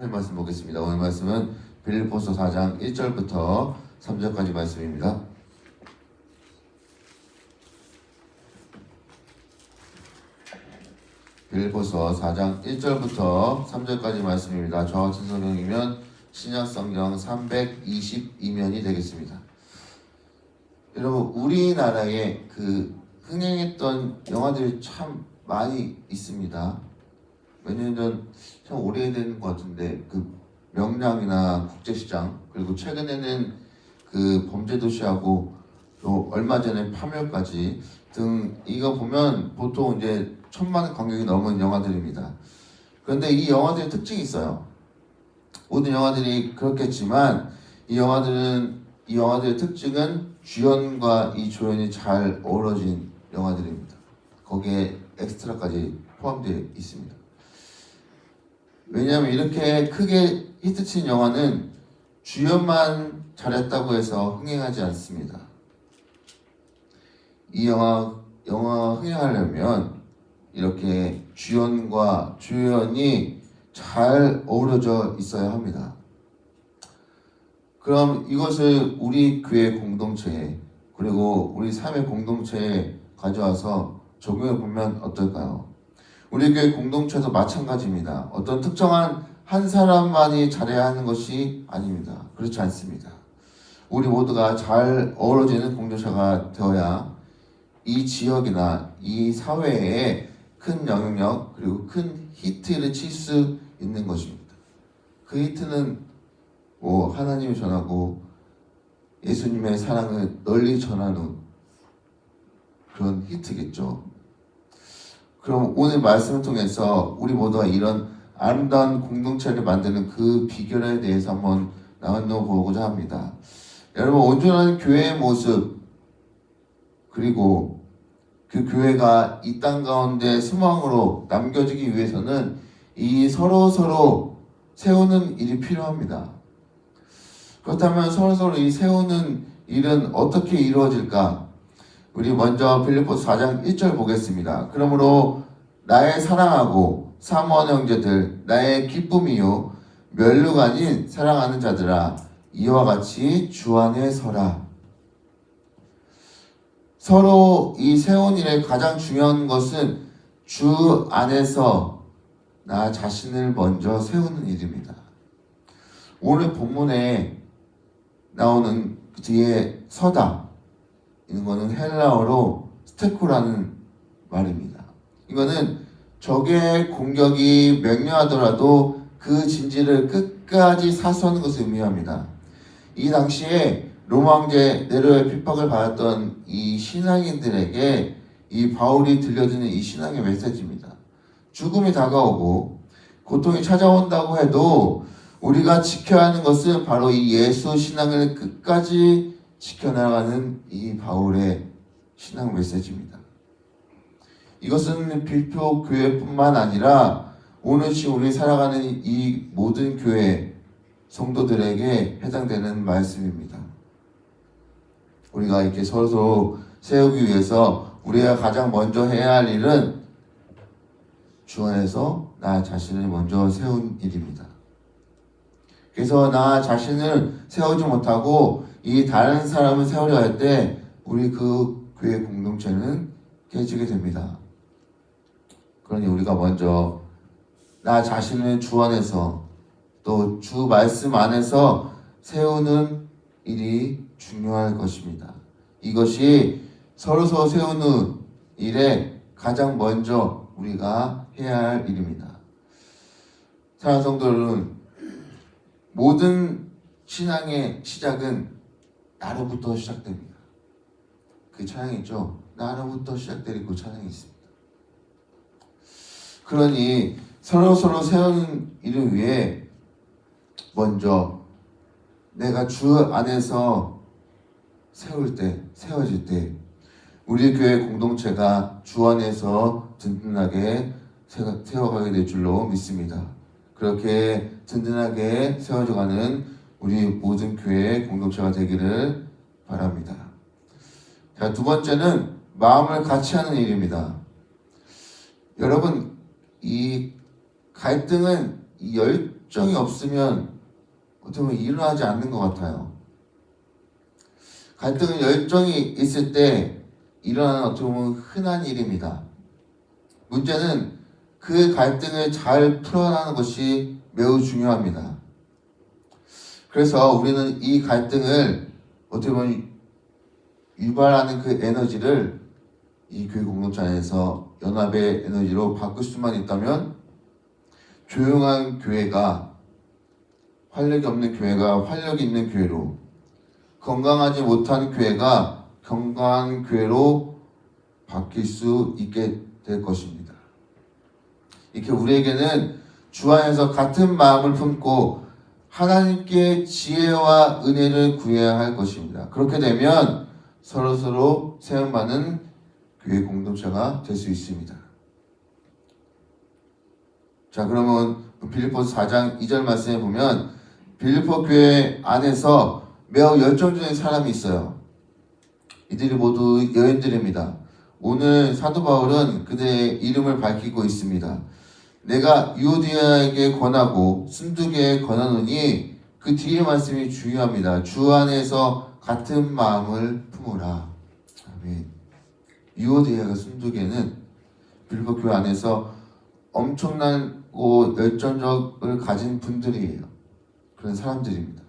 오늘 말씀 보겠습니다. 오늘 말씀은 빌립보서 4장 1절부터 3절까지 말씀입니다. 빌립보서 4장 1절부터 3절까지 말씀입니다. 저 같은 성경이면 신약성경 322면이 되겠습니다. 여러분, 우리나라에 흥행했던 영화들이 참 많이 있습니다. 몇 년 전 참 오래된 것 같은데 명량이나 국제시장, 그리고 최근에는 범죄도시하고 또 얼마 전에 파멸까지 등 이거 보면 보통 이제 1,000만 관객이 넘은 영화들입니다. 그런데 이 영화들의 특징이 있어요. 모든 영화들이 그렇겠지만 이 영화들의 특징은 주연과 이 조연이 잘 어우러진 영화들입니다. 거기에 엑스트라까지 포함되어 있습니다. 왜냐하면 이렇게 크게 히트친 영화는 주연만 잘했다고 해서 흥행하지 않습니다. 이 영화 흥행하려면 이렇게 주연과 주연이 잘 어우러져 있어야 합니다. 그럼 이것을 우리 교회 공동체에, 그리고 우리 삶의 공동체에 가져와서 적용해 보면 어떨까요? 우리 교회 공동체도 마찬가지입니다. 어떤 특정한 한 사람만이 잘해야 하는 것이 아닙니다. 그렇지 않습니다. 우리 모두가 잘 어우러지는 공동체가 되어야 이 지역이나 이 사회에 큰 영향력, 그리고 큰 히트를 칠 수 있는 것입니다. 그 히트는 하나님을 전하고 예수님의 사랑을 널리 전하는 그런 히트겠죠. 그럼 오늘 말씀을 통해서 우리 모두가 이런 아름다운 공동체를 만드는 그 비결에 대해서 한번 나눠보고자 합니다. 여러분, 온전한 교회의 모습, 그리고 그 교회가 이 땅 가운데 소망으로 남겨지기 위해서는 이 서로 세우는 일이 필요합니다. 그렇다면 서로 이 세우는 일은 어떻게 이루어질까? 우리 먼저 빌립보서 4장 1절 보겠습니다. 그러므로 나의 사랑하고 사모하는 형제들, 나의 기쁨이요 멸류가 아닌 사랑하는 자들아, 이와 같이 주 안에 서라. 서로 이 세운 일의 가장 중요한 것은 주 안에서 나 자신을 먼저 세우는 일입니다. 오늘 본문에 나오는 뒤에 서다, 이거는 헬라어로 스테코라는 말입니다. 이거는 적의 공격이 맹렬하더라도 그 진지를 끝까지 사수하는 것을 의미합니다. 이 당시에 로마 황제 네로의 핍박을 받았던 이 신앙인들에게 이 바울이 들려주는 이 신앙의 메시지입니다. 죽음이 다가오고 고통이 찾아온다고 해도 우리가 지켜야 하는 것은 바로 이 예수 신앙을 끝까지 지켜나가는 이 바울의 신앙 메시지입니다. 이것은 빌립보 교회뿐만 아니라 오늘씩 우리 살아가는 이 모든 교회 성도들에게 해당되는 말씀입니다. 우리가 이렇게 서로 세우기 위해서 우리가 가장 먼저 해야 할 일은 주 안에서 나 자신을 먼저 세운 일입니다. 그래서 나 자신을 세우지 못하고 이 다른 사람을 세우려 할 때 우리 그 교회 공동체는 깨지게 됩니다. 그러니 우리가 먼저 나 자신을 주 안에서 또 주 말씀 안에서 세우는 일이 중요할 것입니다. 이것이 서로 세우는 일에 가장 먼저 우리가 해야 할 일입니다. 사랑하는 성도들은 모든 신앙의 시작은 나로부터 시작됩니다. 그 찬양이 있죠. 나로부터 시작되는 그 찬양이 있습니다. 그러니 서로 세우는 일을 위해 먼저 내가 주 안에서 세워질 때 우리 교회 공동체가 주 안에서 든든하게 세워가게 될 줄로 믿습니다. 그렇게 든든하게 세워져가는 우리 모든 교회의 공동체가 되기를 바랍니다. 자, 두 번째는 마음을 같이 하는 일입니다. 여러분, 이 갈등은 열정이 없으면 어떻게 보면 일어나지 않는 것 같아요. 갈등은 열정이 있을 때 일어나는 어떻게 보면 흔한 일입니다. 문제는 그 갈등을 잘 풀어나가는 것이 매우 중요합니다. 그래서 우리는 이 갈등을 어떻게 보면 유발하는 그 에너지를 이 교회 공동체 안에서 연합의 에너지로 바꿀 수만 있다면 조용한 교회가 활력이 없는 교회가 활력이 있는 교회로, 건강하지 못한 교회가 건강한 교회로 바뀔 수 있게 될 것입니다. 이렇게 우리에게는 주 안에서 같은 마음을 품고 하나님께 지혜와 은혜를 구해야 할 것입니다. 그렇게 되면 서로서로 세움받는 교회 공동체가 될 수 있습니다. 자, 그러면 빌립보서 4장 2절 말씀에 보면 빌립보 교회 안에서 매우 열정적인 사람이 있어요. 이들이 모두 여인들입니다. 오늘 사도 바울은 그들의 이름을 밝히고 있습니다. 내가 유오디아에게 권하고 순두계에 권하노니, 그 뒤에 말씀이 중요합니다. 주 안에서 같은 마음을 품으라. 아멘. 유오디아가 순두계는 빌립보 교회 안에서 엄청나고 열정적을 가진 분들이에요. 그런 사람들입니다.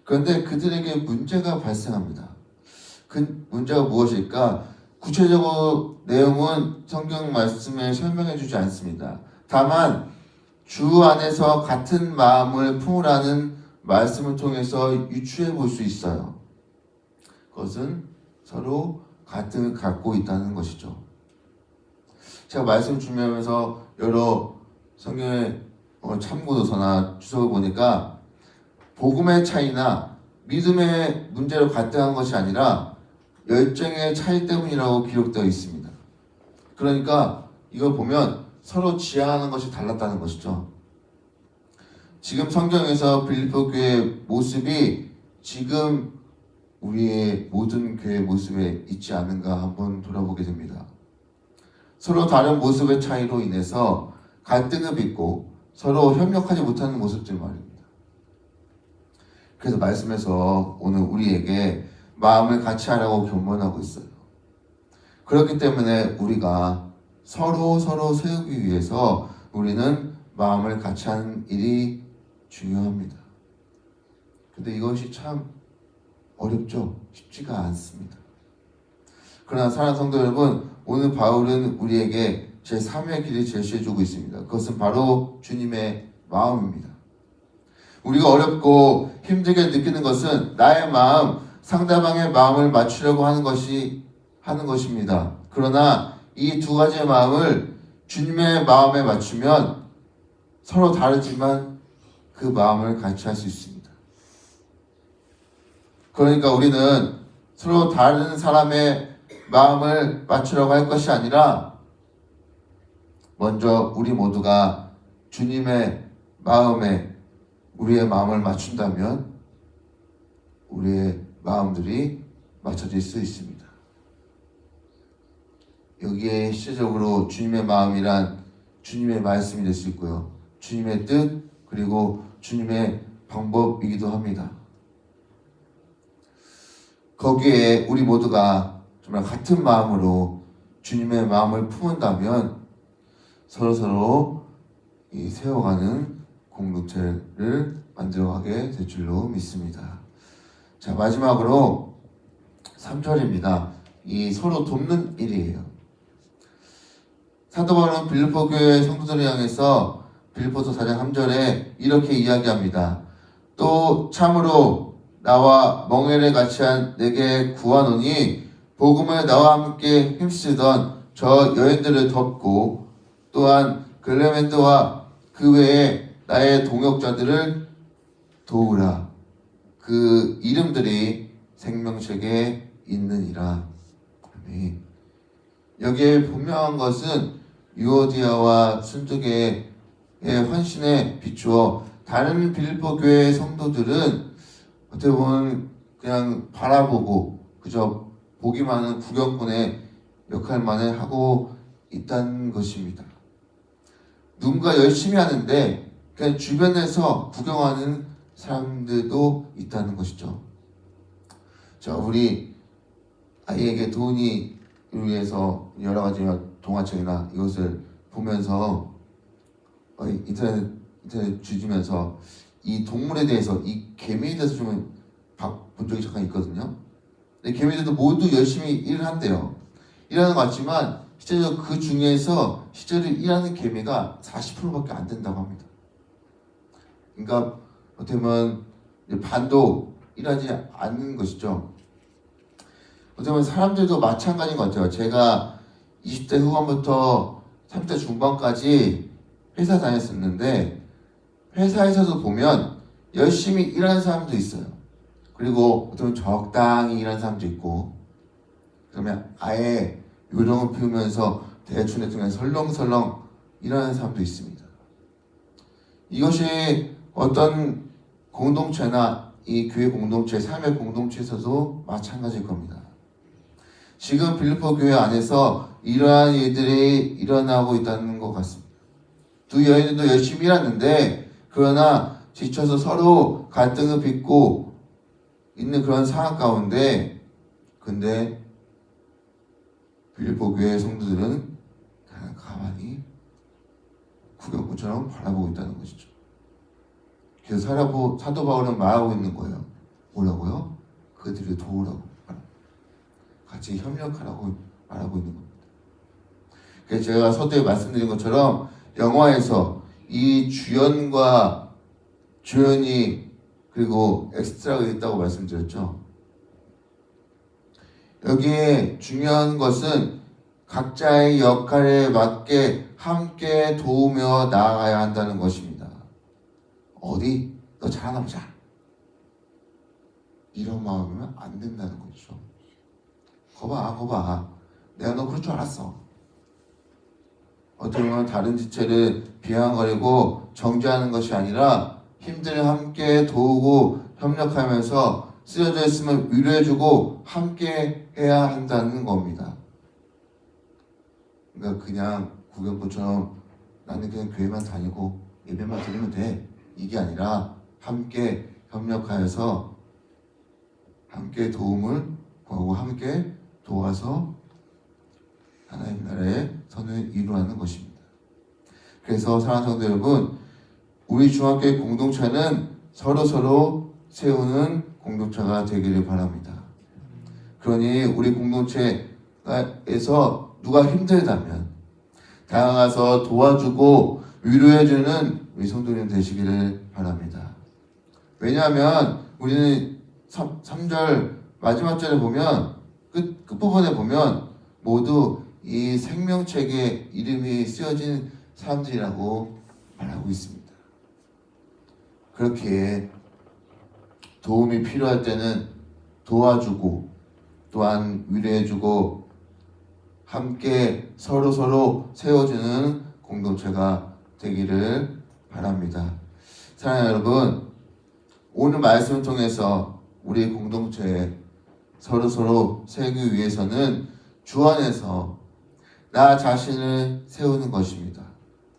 그런데 그들에게 문제가 발생합니다. 그 문제가 무엇일까? 구체적으로 내용은 성경 말씀에 설명해 주지 않습니다. 다만 주 안에서 같은 마음을 품으라는 말씀을 통해서 유추해 볼 수 있어요. 그것은 서로 갈등을 갖고 있다는 것이죠. 제가 말씀 준비하면서 여러 성경의 참고도서나 주석을 보니까 복음의 차이나 믿음의 문제로 갈등한 것이 아니라 열정의 차이 때문이라고 기록되어 있습니다. 그러니까 이걸 보면 서로 지향하는 것이 달랐다는 것이죠. 지금 성경에서 빌립보 교회의 모습이 지금 우리의 모든 교회의 모습에 있지 않은가 한번 돌아보게 됩니다. 서로 다른 모습의 차이로 인해서 갈등을 빚고 서로 협력하지 못하는 모습들 말입니다. 그래서 말씀에서 오늘 우리에게 마음을 같이 하라고 교문하고 있어요. 그렇기 때문에 우리가 서로 세우기 위해서 우리는 마음을 같이 하는 일이 중요합니다. 근데 이것이 참 어렵죠? 쉽지가 않습니다. 그러나 사랑하는 성도 여러분, 오늘 바울은 우리에게 제3의 길을 제시해주고 있습니다. 그것은 바로 주님의 마음입니다. 우리가 어렵고 힘들게 느끼는 것은 나의 마음, 상대방의 마음을 맞추려고 하는 것입니다. 그러나 이 두 가지의 마음을 주님의 마음에 맞추면 서로 다르지만 그 마음을 같이 할 수 있습니다. 그러니까 우리는 서로 다른 사람의 마음을 맞추려고 할 것이 아니라 먼저 우리 모두가 주님의 마음에 우리의 마음을 맞춘다면 우리의 마음들이 맞춰질 수 있습니다. 여기에 실제적으로 주님의 마음이란 주님의 말씀이 될 수 있고요. 주님의 뜻 그리고 주님의 방법이기도 합니다. 거기에 우리 모두가 정말 같은 마음으로 주님의 마음을 품은다면 서로서로 세워가는 공동체를 만들어가게 될 줄로 믿습니다. 자, 마지막으로 3절입니다. 이 서로 돕는 일이에요. 사도 바울은 빌립보 교회 성도들을 향해서 빌립보서 4장 3절에 이렇게 이야기합니다. 또 참으로 나와 멍에를 같이 한 내게 구하노니 복음을 나와 함께 힘쓰던 저 여인들을 돕고 또한 글레멘드와 그 외에 나의 동역자들을 도우라. 그 이름들이 생명책에 있느니라. 아멘. 여기에 분명한 것은 유오디아와 순두계의 헌신에 비추어 다른 빌립보 교회의 성도들은 어떻게 보면 그냥 바라보고 그저 보기만 하는 구경꾼의 역할만을 하고 있다는 것입니다. 누군가 열심히 하는데 그러니까 주변에서 구경하는 사람들도 있다는 것이죠. 자, 우리 아이에게 돈이 위해서 여러 가지 동화책이나 이것을 보면서 인터넷 뒤지면서 이 동물에 대해서, 이 개미에 대해서 좀 본 적이 잠깐 있거든요. 근데 개미들도 모두 열심히 일을 한대요. 일하는 것 같지만 실제로 그 중에서 실제로 일하는 개미가 40%밖에 안 된다고 합니다. 그러니까 어떻게 보면 반도 일하지 않는 것이죠. 어떻게 보면 사람들도 마찬가지인 것 같아요. 제가 20대 후반부터 30대 중반까지 회사 다녔었는데 회사에서도 보면 열심히 일하는 사람도 있어요. 그리고 어떻게 보면 적당히 일하는 사람도 있고, 그러면 아예 요령을 피우면서 대충 설렁설렁 일하는 사람도 있습니다. 이것이 어떤 공동체나 이 교회 공동체, 삶의 공동체에서도 마찬가지일 겁니다. 지금 빌립보 교회 안에서 이러한 일들이 일어나고 있다는 것 같습니다. 두 여인들도 열심히 일하는데 그러나 지쳐서 서로 갈등을 빚고 있는 그런 상황 가운데, 근데 빌립보 교회 성도들은 그냥 가만히 구경꾼처럼 바라보고 있다는 것이죠. 그래서 사도 바울은 말하고 있는 거예요. 뭐라고요? 그들을 도우라고, 같이 협력하라고 말하고 있는 겁니다. 그래서 제가 서두에 말씀드린 것처럼 영화에서 이 주연과 조연이 그리고 엑스트라가 있다고 말씀드렸죠. 여기에 중요한 것은 각자의 역할에 맞게 함께 도우며 나아가야 한다는 것입니다. 어디? 너 잘하나 보자. 이런 마음이면 안 된다는 거죠. 거봐. 내가 너 그럴 줄 알았어. 어떻게 보면 다른 지체를 비아냥거리고 정죄하는 것이 아니라 힘들을 함께 도우고 협력하면서 쓰여져 있으면 위로해주고 함께 해야 한다는 겁니다. 그러니까 그냥 구경꾼처럼 나는 그냥 교회만 다니고 예배만 드리면 돼, 이게 아니라 함께 협력하여서 함께 도움을 구하고 함께 도와서 하나님 나라의 선을 이루라는 것입니다. 그래서 사랑하는 성도 여러분, 우리 중학교의 공동체는 서로 세우는 공동체가 되기를 바랍니다. 그러니 우리 공동체에서 누가 힘들다면 다가가서 도와주고 위로해주는 우리 성도님 되시기를 바랍니다. 왜냐하면 우리는 3절 마지막 절에 보면 끝부분에 보면 모두 이 생명책에 이름이 쓰여진 사람들이라고 말하고 있습니다. 그렇게 도움이 필요할 때는 도와주고 또한 위로해주고 함께 서로 세워주는 공동체가 되기를 바랍니다. 사랑하는 여러분, 오늘 말씀을 통해서 우리 공동체에 서로 세우기 위해서는 주 안에서 나 자신을 세우는 것입니다.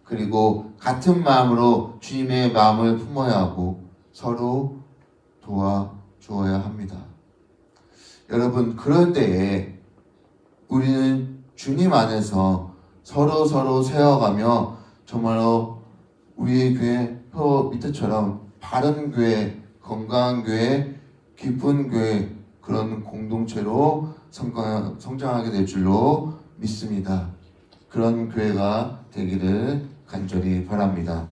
그리고 같은 마음으로 주님의 마음을 품어야 하고 서로 도와주어야 합니다. 여러분, 그럴 때에 우리는 주님 안에서 서로 세워가며 정말로 우리 교회 표 밑에처럼 바른 교회, 건강한 교회, 기쁜 교회, 그런 공동체로 성장하게 될 줄로 믿습니다. 그런 교회가 되기를 간절히 바랍니다.